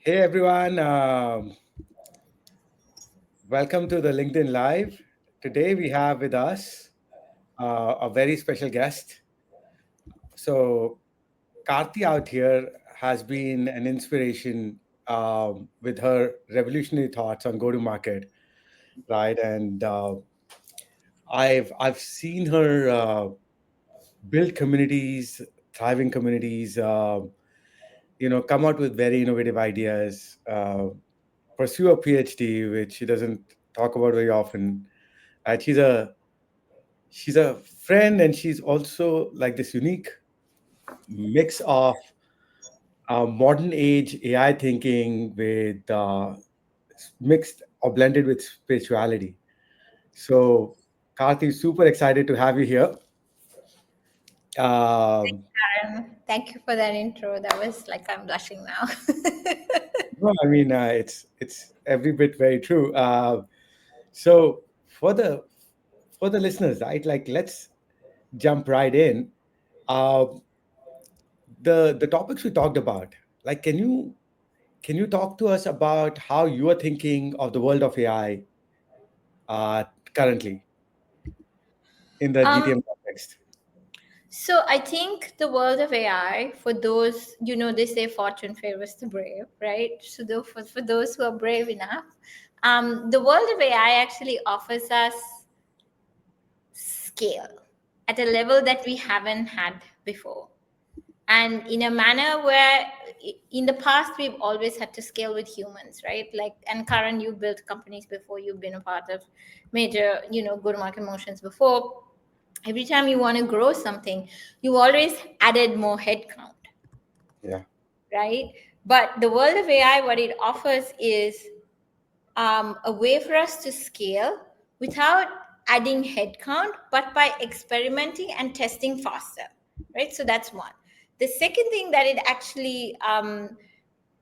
Hey everyone, welcome to the LinkedIn Live. Today we have with us a very special guest. So, Karthi out here has been an inspiration with her revolutionary thoughts on go to market, right? And I've seen her build communities, thriving communities, come out with very innovative ideas, pursue a PhD, which she doesn't talk about very often. She's a friend, and she's also like this unique mix of modern age AI thinking with mixed or blended with spirituality. So, Karthi, super excited to have you here. Um, Thank you for that intro. That was like I'm blushing now. no, I mean it's every bit very true. So for the listeners, right? Like, let's jump right in. Uh, the topics we talked about. Like, can you talk to us about how you are thinking of the world of AI uh, currently in the um, GTM context? so I think the world of AI, for those, they say fortune favors the brave, right? So for those who are brave enough, the world of AI actually offers us scale at a level that we haven't had before. And in a manner where in the past we've always had to scale with humans, right? Like, and Karan, you built companies before, you've been a part of major go to market motions before. Every time you want to grow something, you always added more headcount, Yeah. right? But the world of AI, what it offers is a way for us to scale without adding headcount, but by experimenting and testing faster, right? So that's one. The second thing that it actually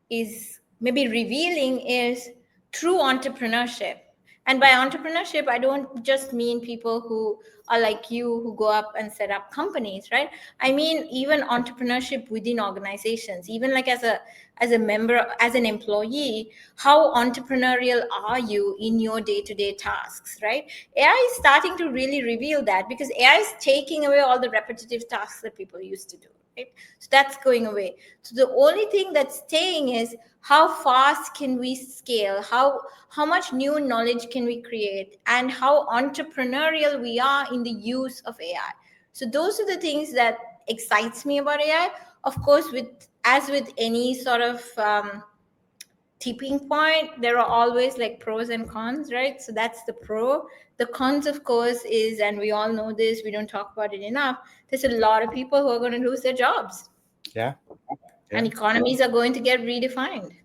is maybe revealing is true entrepreneurship. And by entrepreneurship, I don't just mean people who are like you who go up and set up companies, right? I mean even entrepreneurship within organizations, even like as a member, as an employee, how entrepreneurial are you in your day-to-day tasks, right? AI is starting to really reveal that, because AI is taking away all the repetitive tasks that people used to do, right? So that's going away. So the only thing that's staying is how fast can we scale, how much new knowledge can we create, and how entrepreneurial we are in the use of AI. So those are the things that excites me about AI. Of course, with any sort of tipping point, there are always like pros and cons, right? So that's the pro. The cons, of course, is, and we all know this, we don't talk about it enough, there's a lot of people who are going to lose their jobs, Yeah. and Yeah. economies are going to get redefined.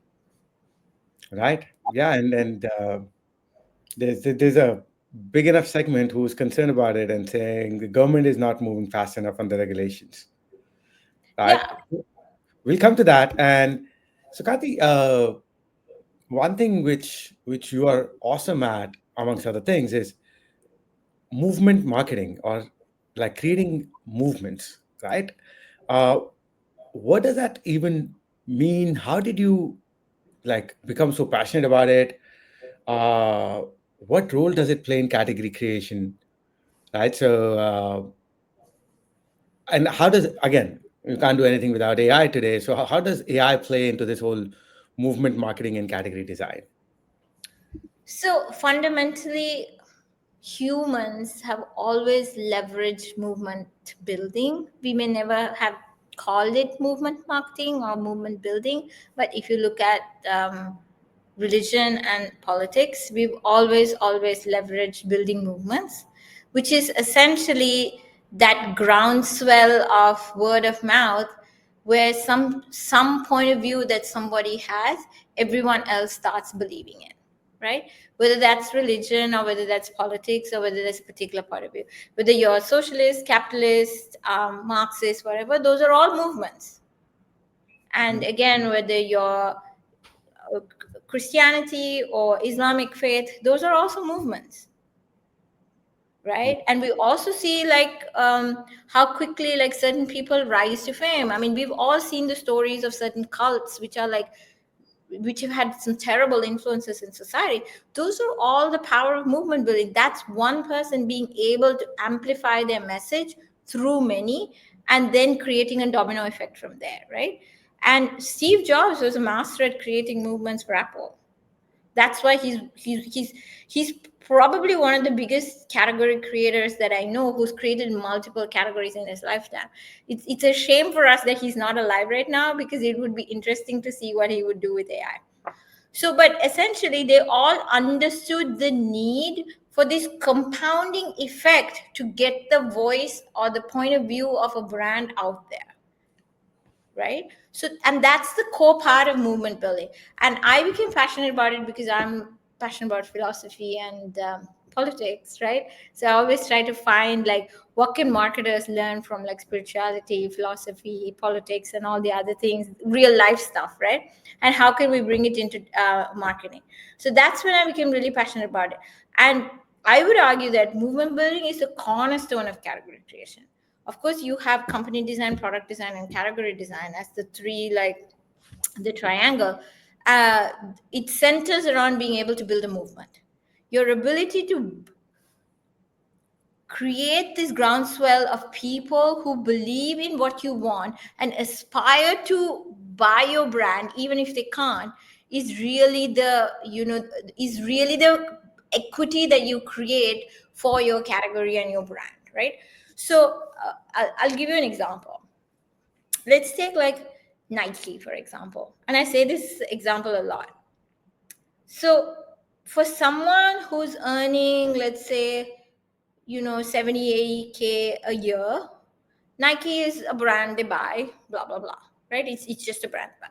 Right. Yeah. And there's a big enough segment who's concerned about it and saying the government is not moving fast enough on the regulations. Right. Yeah. We'll come to that. And so, Kati, one thing which you are awesome at, amongst other things, is movement marketing, or like creating movements, right? uh, what does that even mean? How did you like become so passionate about it? uh, what role does it play in category creation, right? So and how does, again, you can't do anything without AI today, so how does AI play into this whole movement marketing and category design? So fundamentally, humans have always leveraged movement building. We may never have called it movement marketing or movement building, but if you look at religion and politics, we've always leveraged building movements, which is essentially that groundswell of word of mouth, where some point of view that somebody has, everyone else starts believing it, right? Whether that's religion or whether that's politics or whether that's a particular point of view, whether you're socialist, capitalist, Marxist, whatever, those are all movements. And again, whether you're Christianity or Islamic faith, those are also movements, right? And we also see like how quickly like certain people rise to fame. I mean, we've all seen the stories of certain cults which are like which have had some terrible influences in society. Those are all the power of movement building. That's one person being able to amplify their message through many, and then creating a domino effect from there, right? And Steve Jobs was a master at creating movements for Apple. That's why he's probably one of the biggest category creators that I know, who's created multiple categories in his lifetime. It's a shame for us that he's not alive right now, because it would be interesting to see what he would do with AI. So, but essentially, they all understood the need for this compounding effect to get the voice or the point of view of a brand out there, right? So, and that's the core part of movement building. And I became passionate about it because I'm passionate about philosophy and politics, right? So I always try to find like, what can marketers learn from like spirituality, philosophy, politics, and all the other things, real life stuff, right? And how can we bring it into marketing? So that's when I became really passionate about it. And I would argue that movement building is the cornerstone of category creation. Of course, you have company design, product design, and category design as the three, like the triangle. uh, it centers around being able to build a movement, your ability to create this groundswell of people who believe in what you want and aspire to buy your brand even if they can't, is really the, is really the equity that you create for your category and your brand, right? So I'll give you an example. Let's take like Nike, for example, and I say this example a lot. So for someone who's earning, let's say, 70, 80K a year, Nike is a brand they buy, blah blah blah, right? It's just a brand buy.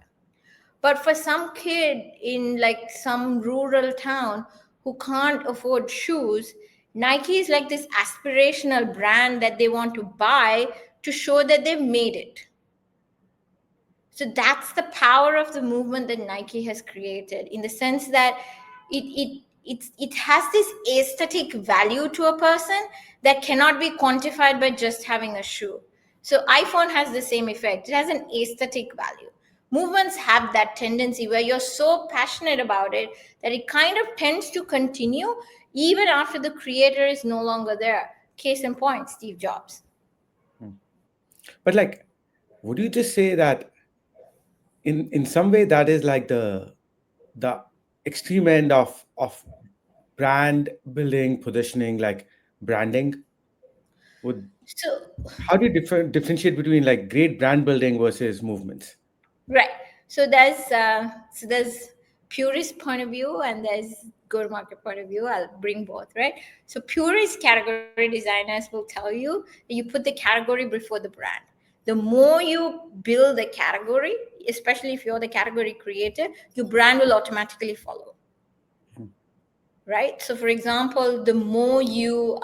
But for some kid in like some rural town who can't afford shoes, Nike is like this aspirational brand that they want to buy to show that they've made it. So that's the power of the movement that Nike has created, in the sense that it has this aesthetic value to a person that cannot be quantified by just having a shoe. So iPhone has the same effect. It has an aesthetic value. Movements have that tendency where you're so passionate about it that it kind of tends to continue even after the creator is no longer there. Case in point, Steve Jobs. But like, would you just say that in some way that is like the extreme end of brand building, positioning, like branding? Would So How do you differentiate between like great brand building versus movements? right. So there's purist point of view and there's go to market point of view. I'll bring both, right? So purist category designers will tell you that you put the category before the brand. The more you build the category, especially if you're the category creator, your brand will automatically follow, right? So, for example, the more you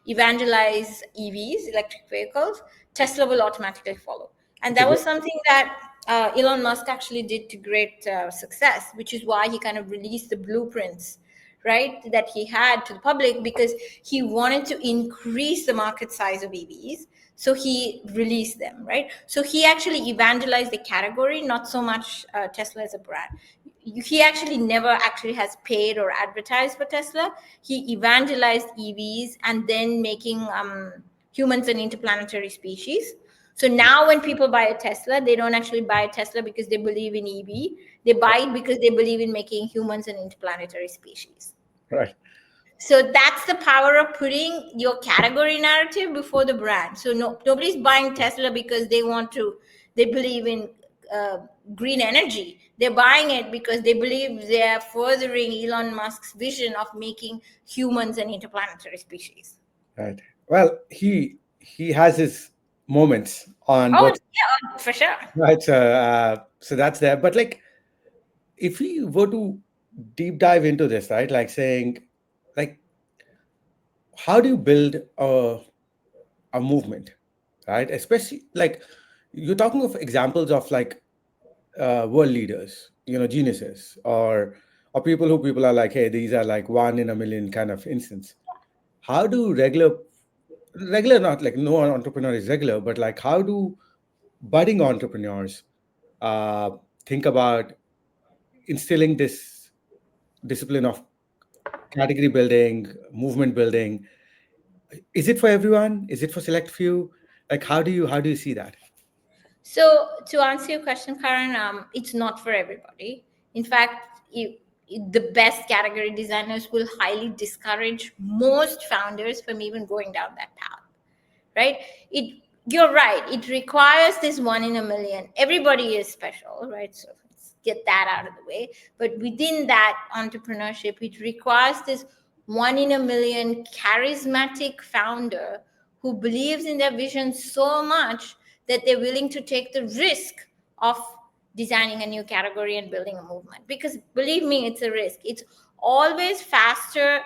evangelize EVs, electric vehicles, Tesla will automatically follow. And Okay, that was good. something that Elon Musk actually did to great success, which is why he kind of released the blueprints, right, that he had to the public, because he wanted to increase the market size of EVs. So he released them, right? So he actually evangelized the category, not so much Tesla as a brand. He actually never actually has paid or advertised for Tesla. He evangelized EVs and then making humans an interplanetary species. So now when people buy a Tesla, they don't actually buy a Tesla because they believe in EV. They buy it because they believe in making humans an interplanetary species. Right. So that's the power of putting your category narrative before the brand. So nobody's buying Tesla because they believe in uh, green energy. They're buying it because they believe they're furthering Elon Musk's vision of making humans an interplanetary species. Right. Well, he has his moments on Oh, both, yeah, for sure. right? So that's there. But like, if we were to deep dive into this, right? Like saying, like, how do you build a movement, right? Especially like you're talking of examples of like world leaders, geniuses, or people who people are like, hey, these are like one in a million kind of instance. How do regular, not like no entrepreneur is regular, but like how do budding entrepreneurs uh, think about instilling this discipline of category building, movement building. Is it for everyone? Is it for select few? Like, how do you see that? So to answer your question, Karan, it's not for everybody. In fact, the best category designers will highly discourage most founders from even going down that path. Right? You're right. It requires this one in a million. Everybody is special, right? So let's get that out of the way. But within that entrepreneurship, it requires this one in a million charismatic founder who believes in their vision so much that they're willing to take the risk of designing a new category and building a movement. Because believe me, it's a risk. It's always faster,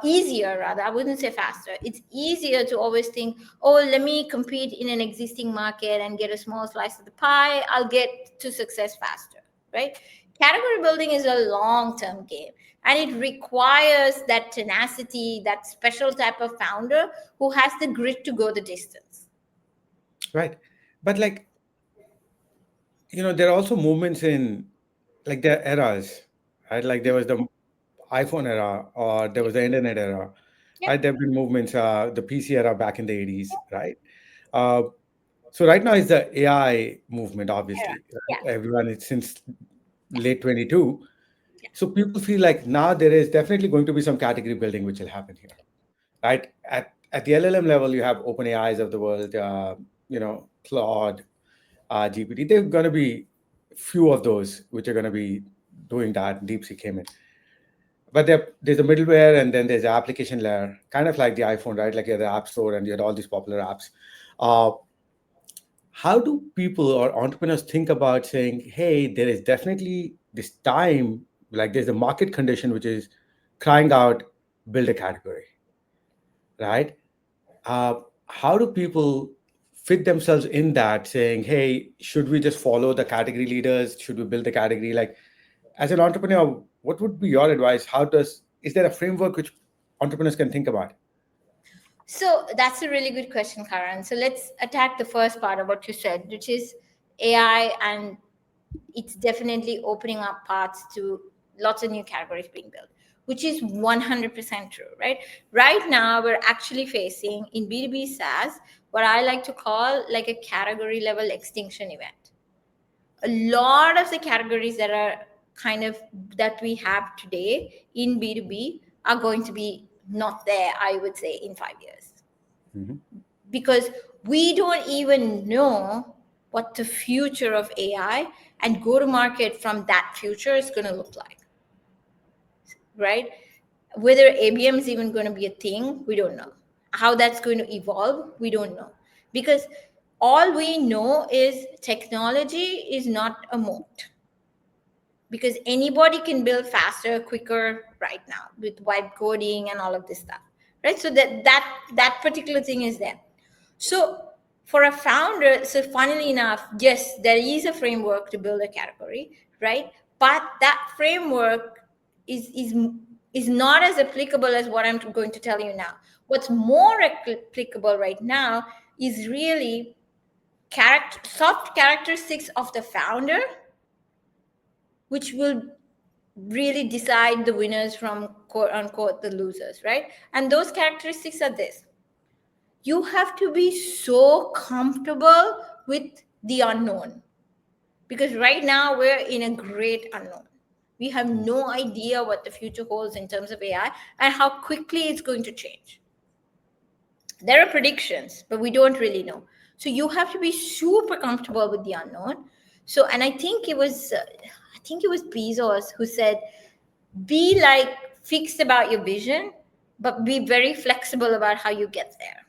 easier rather, I wouldn't say faster, it's easier to always think, oh, let me compete in an existing market and get a small slice of the pie, I'll get to success faster, right? Category building is a long term game, and it requires that tenacity, that special type of founder who has the grit to go the distance. Right. But like, there are also movements in, like, there are eras, right? Like there was the iPhone era, or there was the internet era, Yep. right? There have been movements, the PC era back in the 80s, right? Uh, so right now is the AI movement, obviously. Yeah. Right? Everyone is since late 22. So people feel like now there is definitely going to be some category building which will happen here, right? At the LLM level, you have open AIs of the world, Claude, GPT. There are going to be few of those which are going to be doing that. DeepSeek came in. But there's a middleware, and then there's the application layer, kind of like the iPhone, right? Like you have the App Store and you had all these popular apps. Uh, how do people or entrepreneurs think about saying, hey, there is definitely this time, like there's a market condition which is crying out, build a category, right? Uh, how do people fit themselves in that, saying, hey, should we just follow the category leaders? Should we build the category? Like, as an entrepreneur, what would be your advice? Is there a framework which entrepreneurs can think about? So that's a really good question, Karan. So let's attack the first part of what you said, which is AI, and it's definitely opening up paths to lots of new categories being built, which is 100% true, right? Right now, we're actually facing in B2B SaaS what I like to call like a category level extinction event. A lot of the categories that are kind of that we have today in B2B are going to be not there, I would say, in 5 years, Mhm. because we don't even know what the future of AI and go to market from that future is going to look like, right? Whether ABM is even going to be a thing, we don't know. How that's going to evolve, we don't know. Because all we know is technology is not a moat. Because anybody can build faster, quicker right now with vibe coding and all of this stuff, right? So that particular thing is there. So for a founder, so funnily enough, yes, there is a framework to build a category, right? But that framework is not as applicable as what I'm going to tell you now. What's more applicable right now is really soft characteristics of the founder, which will really decide the winners from quote unquote the losers, right? And those characteristics are this: you have to be so comfortable with the unknown, because right now we're in a great unknown. We have no idea what the future holds in terms of AI and how quickly it's going to change. There are predictions, but we don't really know. So you have to be super comfortable with the unknown. So, and I think it was Bezos who said, be like fixed about your vision, but be very flexible about how you get there,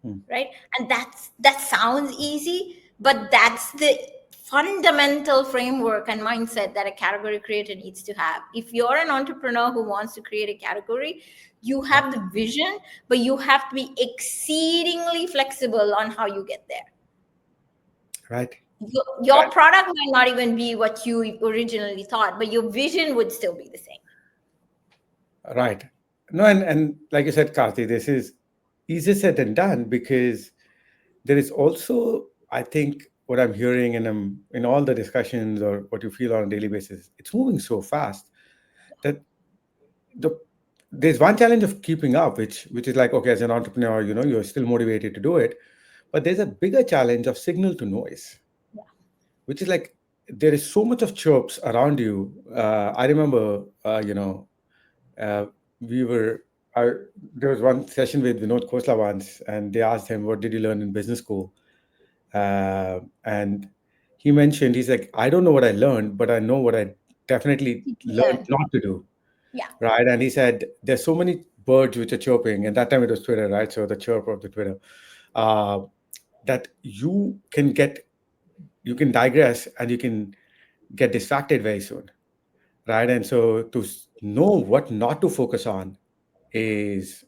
Hmm. right? And that sounds easy, but that's the fundamental framework and mindset that a category creator needs to have. If you're an entrepreneur who wants to create a category, you have the vision, but you have to be exceedingly flexible on how you get there. Right. Your product might not even be what you originally thought, but your vision would still be the same. Right. No, and like you said, Karthi, this is easier said than done, because there is also, I think, what I'm hearing and I'm in all the discussions or what you feel on a daily basis, it's moving so fast that the there's one challenge of keeping up, which is like, okay, as an entrepreneur, you're still motivated to do it, but there's a bigger challenge of signal to noise, which is like there is so much of chirps around you. I remember, uh, we were I, there was one session with Vinod Khosla once, and they asked him, "What did you learn in business school?" And he mentioned, he's like, "I don't know what I learned, but I know what I definitely Did you learned learn? not to do." Yeah. Right? And he said, "There's so many birds which are chirping," and that time it was Twitter, right? So the chirp of the Twitter, uh, that you can digress and you can get distracted very soon, right? And so to know what not to focus on is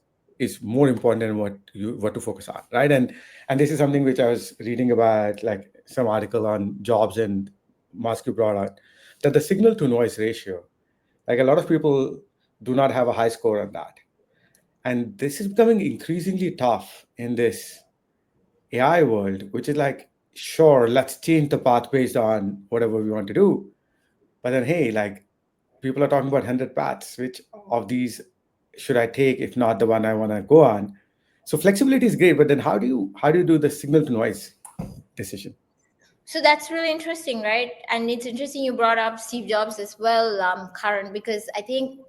more important than what to focus on, right? And this is something which I was reading about, like some article on jobs, and Musk brought out that the signal to noise ratio, like a lot of people do not have a high score on that, and this is becoming increasingly tough in this AI world, which is like, sure, let's change the path based on whatever we want to do, but then hey, like, people are talking about 100 paths. Which of these should I take? If not the one I want to go on. So flexibility is great, but then how do you do the signal to noise decision? So that's really interesting, right? And it's interesting you brought up Steve Jobs as well, Karan, because I think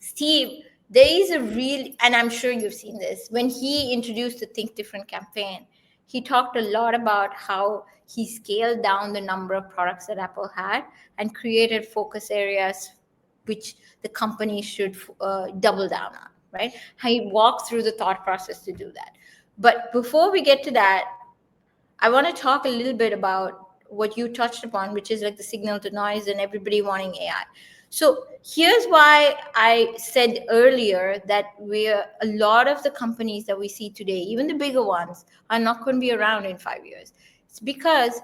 Steve, there is a real, and I'm sure you've seen this, when he introduced the Think Different campaign, he talked a lot about how he scaled down the number of products that Apple had and created focus areas which the company should double down on, right? He walked through the thought process to do that. But before we get to that, I want to talk a little bit about what you touched upon, which is like the signal to noise and everybody wanting AI. So here's why I said earlier that a lot of the companies that we see today, even the bigger ones, are not going to be around in 5 years. It's because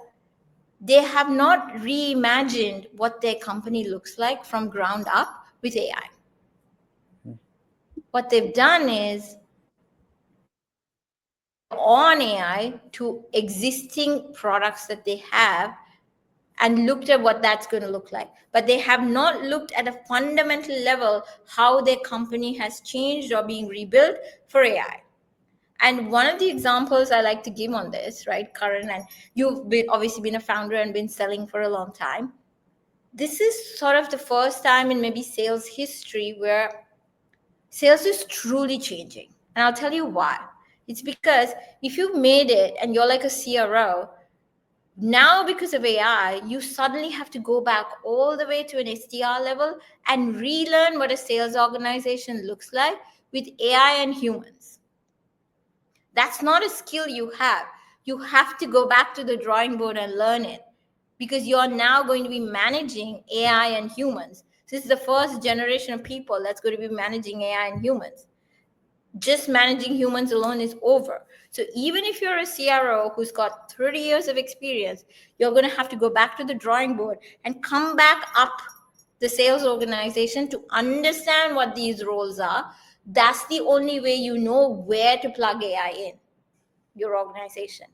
they have not reimagined what their company looks like from ground up with AI. What they've done is added on AI to existing products that they have and looked at what that's going to look like. But they have not looked at a fundamental level how their company has changed or being rebuilt for AI. And one of the examples I like to give on this, right, Karan, and obviously been a founder and been selling for a long time. This is sort of the first time in maybe sales history where sales is truly changing. And I'll tell you why. It's because if you've made it and you're like a CRO, now because of AI, you suddenly have to go back all the way to an SDR level and relearn what a sales organization looks like with AI and humans. That's not a skill you have. You have to go back to the drawing board and learn it because you're now going to be managing AI and humans. This is the first generation of people that's going to be managing AI and humans. Just managing humans alone is over. So even if you're a CRO who's got 30 years of experience, you're going to have to go back to the drawing board and come back up the sales organization to understand what these roles are. That's the only way you know where to plug AI in your organization.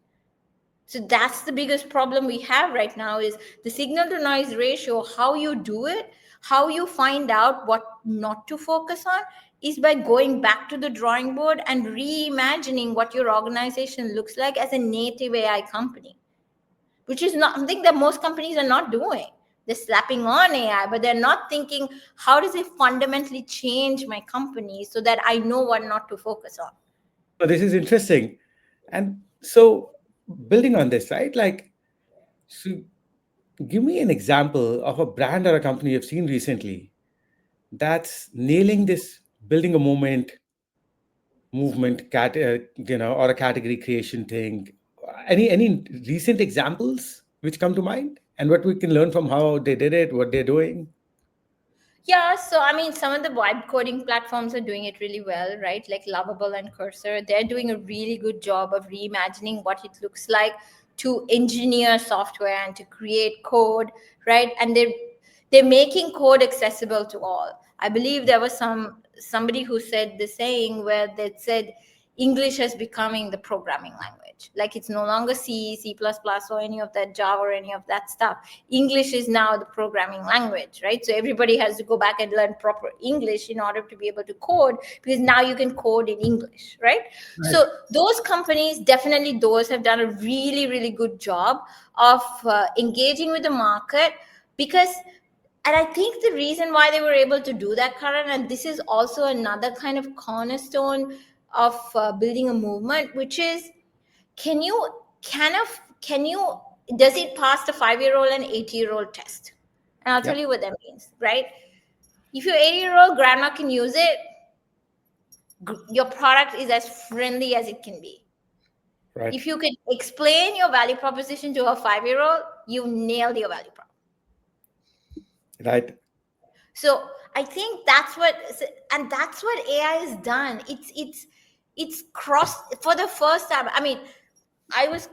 So that's the biggest problem we have right now is the signal to noise ratio. How you do it, how you find out what not to focus on is by going back to the drawing board and reimagining what your organization looks like as a native AI company, which is not something that most companies are not doing. They're slapping on AI, but they're not thinking, how does it fundamentally change my company so that I know what not to focus on? So this is interesting. And so building on this, right? Like, so give me an example of a brand or a company you've seen recently that's nailing this building a movement or a category creation thing. Any recent examples which come to mind, and what we can learn from how they did it, what they're doing? Yeah, so I mean, some of the vibe coding platforms are doing it really well, right? Like Lovable and Cursor, they're doing a really good job of reimagining what it looks like to engineer software and to create code, right? And they're making code accessible to all. I believe there was somebody who said the saying where they said English is becoming the programming language. Like it's no longer C, C++, or any of that Java or any of that stuff. English is now the programming language, right? So everybody has to go back and learn proper English in order to be able to code, because now you can code in English, right? Right. So those companies, definitely those have done a really, really good job of engaging with the market, because and I think the reason why they were able to do that, Karan, and this is also another kind of cornerstone of building a movement, which is, can you can you does it pass the 5-year-old and 80-year-old test? And I'll tell Yep. you what that means, right? If your 80-year-old grandma can use it, your product is as friendly as it can be. Right. If you can explain your value proposition to a 5-year-old, you nailed your value prop. Right. So I think that's what, and that's what AI has done. It's crossed for the first time. I mean, I was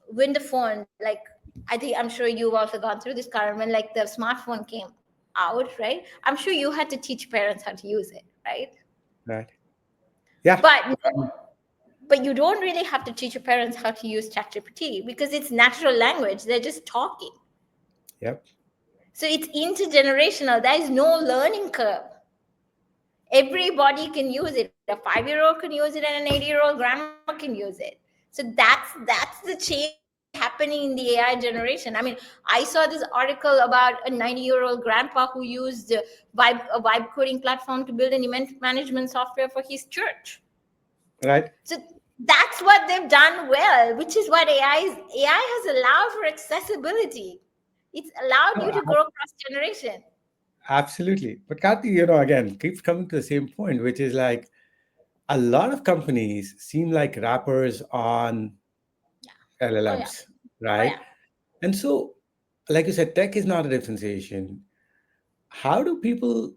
when the phone, like, I think, I'm sure you've also gone through this, Karen, when like the smartphone came out, right? I'm sure you had to teach parents how to use it, right? Right. Yeah. But but you don't really have to teach your parents how to use ChatGPT, because it's natural language. They're just talking. Yep. So it's intergenerational. There is no learning curve. Everybody can use it. A 5-year-old can use it, and an 80-year-old grandma can use it. So that's the change happening in the AI generation. I mean, I saw this article about a 90-year-old grandpa who used a vibe coding platform to build an event management software for his church. Right. So that's what they've done well, which is what AI has allowed for accessibility. It's allowed you to No, grow cross generation. absolutely. But Karthi, again, keeps coming to the same point, which is like a lot of companies seem like wrappers on Yeah. Oh yeah. LLMs, Oh yeah. right? And so, like you said, tech is not a differentiation. How do people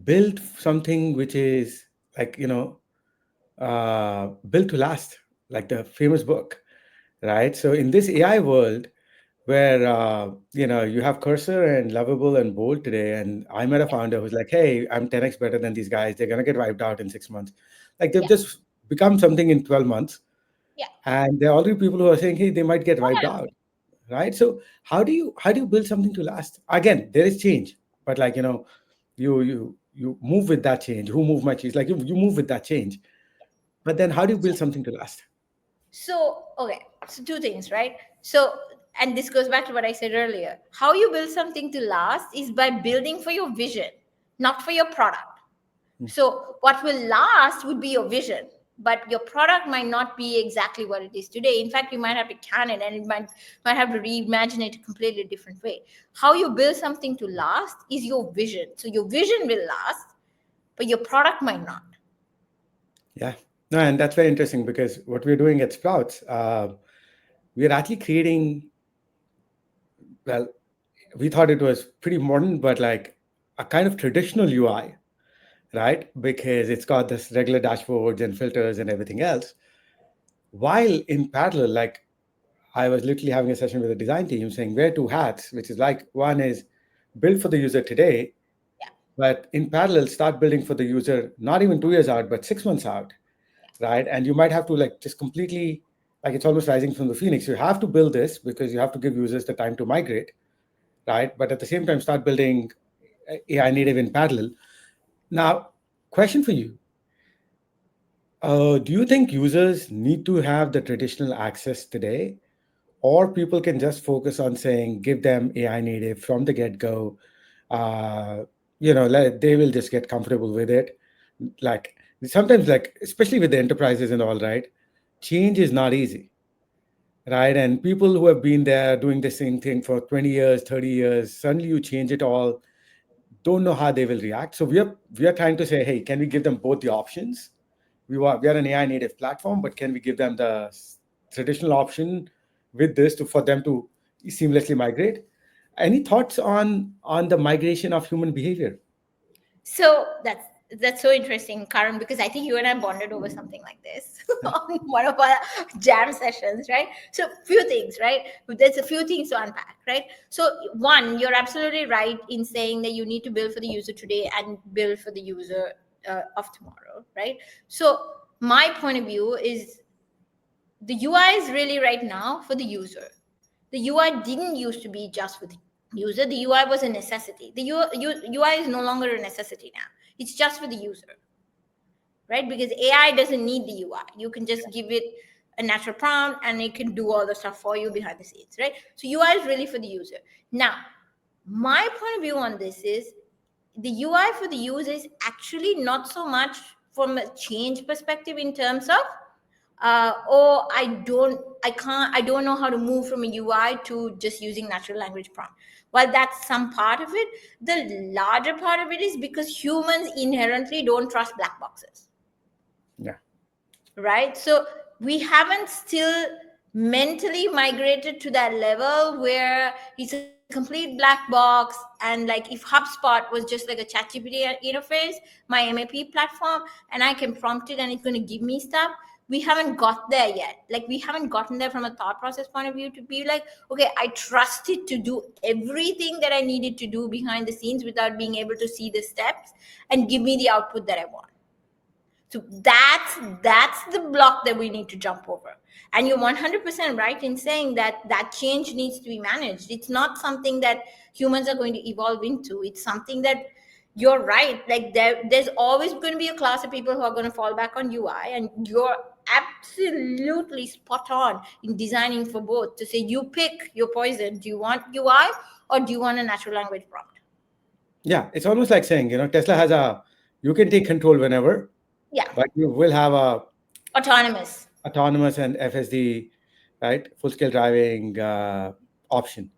build something which is like, built to last, like the famous book, right? So in this AI world, where you have Cursor and Lovable and Bold today, and I met a Yeah. founder who's like, "Hey, I'm 10x better than these guys. They're gonna get wiped out in 6 months." Like they've Yeah. just become something in 12 months, Yeah. and there are already people who are saying, "Hey, they might get Oh wiped yeah. out." Right? So how do you build something to last? Again, there is change, but like you move with that change. Who move my change? Like you move with that change. But then how do you build something to last? So, okay, so two things, right? So, and this goes back to what I said earlier. How you build something to last is by building for your vision, not for your product. Hmm. So, what will last would be your vision, but your product might not be exactly what it is today. In fact, you might have to can it, and it might have to reimagine it a completely different way. How you build something to last is your vision. So, your vision will last, but your product might not. Yeah. No, and that's very interesting because what we're doing at Sprouts, we're actually creating, well, we thought it was pretty modern, but like a kind of traditional UI, right? Because it's got this regular dashboards and filters and everything else. While in parallel, like I was literally having a session with the design team saying wear two hats, which is like one is build for the user today, Yeah. but in parallel, start building for the user not even 2 years out, but 6 months out, right? And you might have to like just completely, like it's almost rising from the phoenix. You have to build this because you have to give users the time to migrate, right? But at the same time, start building AI native in parallel. Now, question for you. Do you think users need to have the traditional access today, or people can just focus on saying, give them AI native from the get go? They will just get comfortable with it. Like sometimes, like, especially with the enterprises and all, right? Change is not easy, right? And people who have been there doing the same thing for 20 years, 30 years, suddenly you change it all, don't know how they will react. So we are trying to say, hey, can we give them both the options? We are an AI native platform, but can we give them the traditional option with this for them to seamlessly migrate? Any thoughts on the migration of human behavior? So that's so interesting, Karan, because I think you and I bonded over something like this on one of our jam sessions, right? So few things, right? There's a few things to unpack, right? So one, you're absolutely right in saying that you need to build for the user today and build for the user of tomorrow, right? So my point of view is the UI is really right now for the user. The UI didn't used to be just for the user. The UI was a necessity. The UI is no longer a necessity now. It's just for the user, right? Because AI doesn't need the UI. You can just give it a natural prompt and it can do all the stuff for you behind the scenes, right? So UI is really for the user. Now, my point of view on this is the UI for the user is actually not so much from a change perspective in terms of or I don't know how to move from a UI to just using natural language prompt. While that's some part of it, the larger part of it is because humans inherently don't trust black boxes. Yeah. Right? So we haven't still mentally migrated to that level where it's a complete black box, and like if HubSpot was just like a ChatGPT interface, my MAP platform, and I can prompt it and it's going to give me stuff. We haven't got there yet. Like we haven't gotten there from a thought process point of view to be like, okay, I trust it to do everything that I needed to do behind the scenes without being able to see the steps and give me the output that I want. So that's the block that we need to jump over. And you're 100% right in saying that that change needs to be managed. It's not something that humans are going to evolve into. It's something that you're right. Like there's always going to be a class of people who are going to fall back on UI, and you're absolutely spot on in designing for both to say you pick your poison. Do you want UI or do you want a natural language prompt? Yeah, it's almost like saying, Tesla has you can take control whenever, Yeah, but you will have a autonomous. autonomous and FSD, right? Full scale driving option.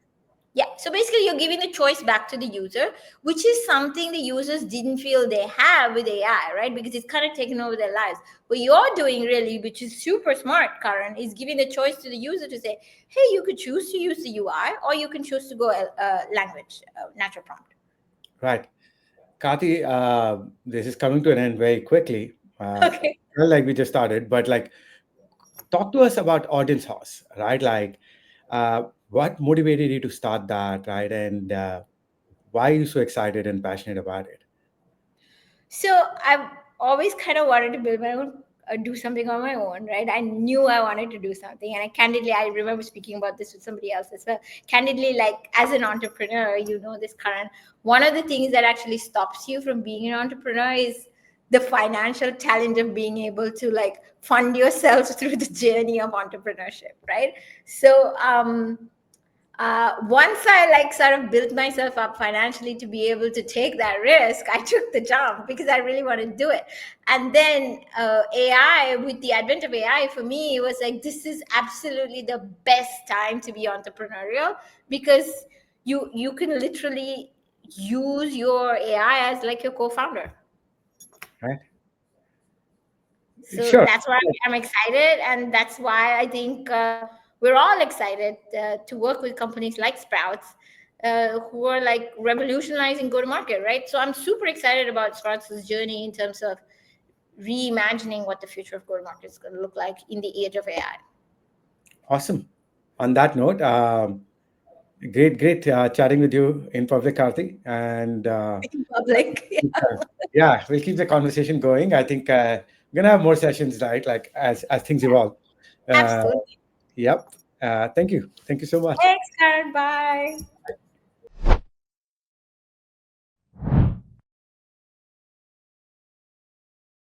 Yeah, so basically you're giving the choice back to the user, which is something the users didn't feel they have with AI, right? Because it's kind of taken over their lives. What you're doing really, which is super smart, Karan, is giving the choice to the user to say, hey, you could choose to use the UI or you can choose to go language, natural prompt. Right. Karthi, this is coming to an end very quickly. Okay. Well, like we just started, but like talk to us about Audience House, right? Like what motivated you to start that, right? And why are you so excited and passionate about it? So I've always kind of wanted to build my own, do something on my own, right? I knew I wanted to do something, and I remember speaking about this with somebody else as well. Candidly, like as an entrepreneur, you know this, Karan. One of the things that actually stops you from being an entrepreneur is the financial challenge of being able to like fund yourself through the journey of entrepreneurship, right? So once I like sort of built myself up financially to be able to take that risk, I took the jump because I really wanted to do it. And then AI, with the advent of AI, for me, it was like, this is absolutely the best time to be entrepreneurial because you can literally use your AI as like your co-founder. Right? So Sure. that's why I'm excited, and that's why I think we're all excited to work with companies like Sprouts, who are like revolutionizing go-to-market, right? So I'm super excited about Sprouts' journey in terms of reimagining what the future of go-to-market is going to look like in the age of AI. Awesome. On that note, great chatting with you in public, Karthi. And In public. yeah, we'll keep the conversation going. I think we're gonna have more sessions, right? Like as things evolve. Uh, Absolutely. yep. Thank you. Thank you so much. Thanks, Karen. Bye.